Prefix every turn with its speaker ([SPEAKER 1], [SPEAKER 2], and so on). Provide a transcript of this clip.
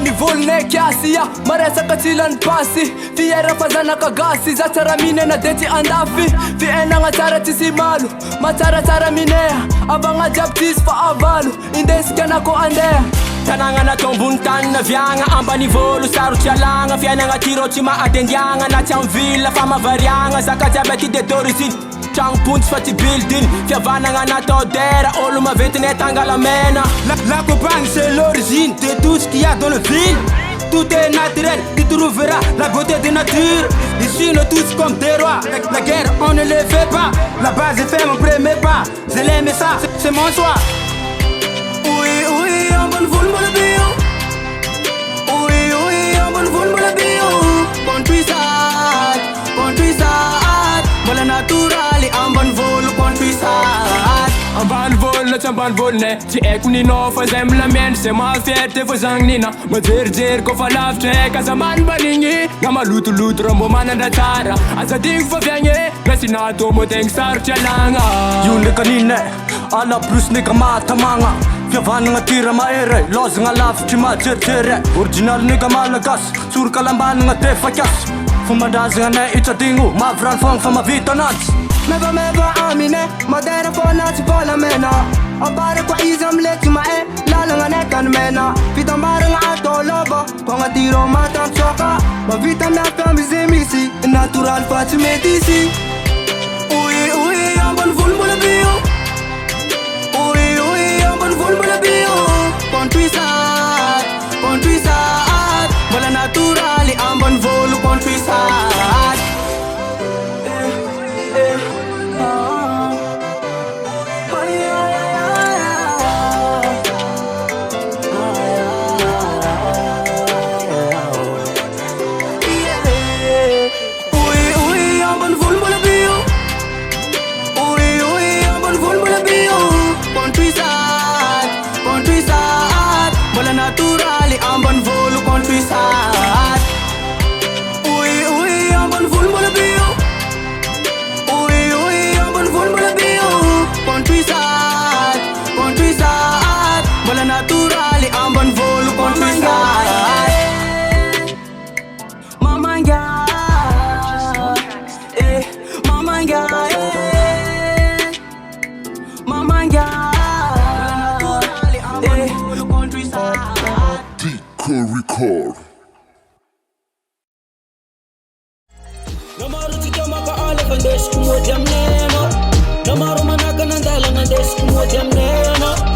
[SPEAKER 1] ambany volonay kiasy maresaka tsilany pasy fiera fazanaka gasy za tsara minena de tsy andafy fiainagna tsara tsisy malo matsaratsara mineha avagna jiaby tsisy fa avalo indesika anako andeha
[SPEAKER 2] tanagna natao ambony tany naviagna ambany volo sarotsy alagna fiainagna tiro tsy maatendiagna na tsy amvila fa mavariagna zaka jiaby aty de d'origine tragno pontsy fa tsy building fiavanagna natao dera olo maventy tangalamena
[SPEAKER 3] la campagne c'est l'origine de tout ce qu'il y a dans le ville. Tout est naturel, tu trouveras la beauté de nature. Ici nous tous comme des rois. La guerre on ne le fait pas. La base est fait mon premier pas. Je l'aime ça, c'est mon choix.
[SPEAKER 1] Oui, on bon vol mon bio. Oui, on bon vol mon bio. Countryside, Mola naturali ambany volo countryside.
[SPEAKER 2] ambany volona tsy ambany volonay tsy haiko ninao fa zay milamena zay mahafety fa zagny nina majerijery ko fa lavitra eka aza manimbanigny na malotoloto raha mbô manandra tsara aza digny fa viagny na sy natao mo tegny sarotsy alagna
[SPEAKER 4] io ndraika nina ala plus ndraika mahatamagna fiavanagna tira mahery lozagna lavitry majerijery original ndraika malagasy soroka lambanagna defa kiasy fombandrazagna anay itsadigno mahavirany fogna fa mavita anazy
[SPEAKER 1] meva amine madera fona tsy volamena ambara kwa izy amleky mae lalagna nekany mena fitambaragna atao lova kogna tiro matansoka mavita miaka mize misy natural fa tsy mety izy oui ambany volo mbola bio oui ambany volo mbola bio countryside mbola naturaly ambany volo countryside naturally ambany volo countryside. Oui, ambany volo mbola bio. Oui, ambany volo mbola bio. Countryside, mbola naturally ambany volo countryside. Mamanga, mamanga, mamanga.
[SPEAKER 5] Record.
[SPEAKER 6] Namaru tika maka ala kandesh kumo jamneno. Namaru manaka nandala nandesh kumo jamneno.